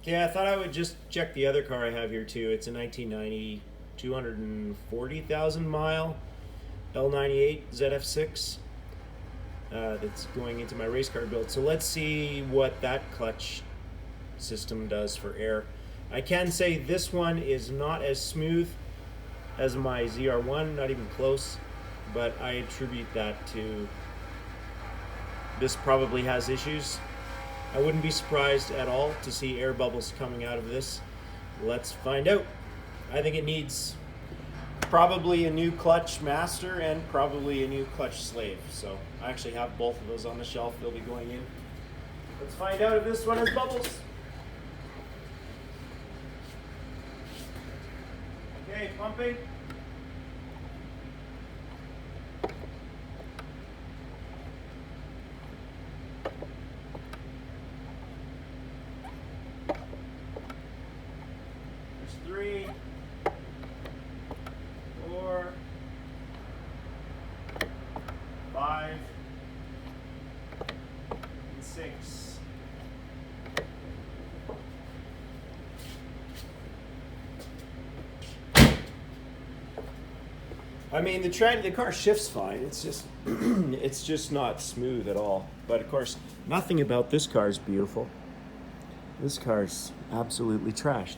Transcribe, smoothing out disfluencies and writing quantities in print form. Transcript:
Yeah, I thought I would just check the other car I have here too. It's a 1990, 240,000 mile L98 zf6 that's going into my race car build. So let's see what that clutch system does for air. I can say this one is not as smooth as my ZR1, not even close, but I attribute that to this probably has issues. I wouldn't be surprised at all to see air bubbles coming out of this. Let's find out. I think it needs probably a new clutch master and probably a new clutch slave. So I actually have both of those on the shelf. They'll be going in. Let's find out if this one has bubbles. Okay, pumping. There's 3, 4, 5, and 6. I mean, the car shifts fine. It's just it's just not smooth at all. But of course, nothing about this car is beautiful. This car's absolutely trashed.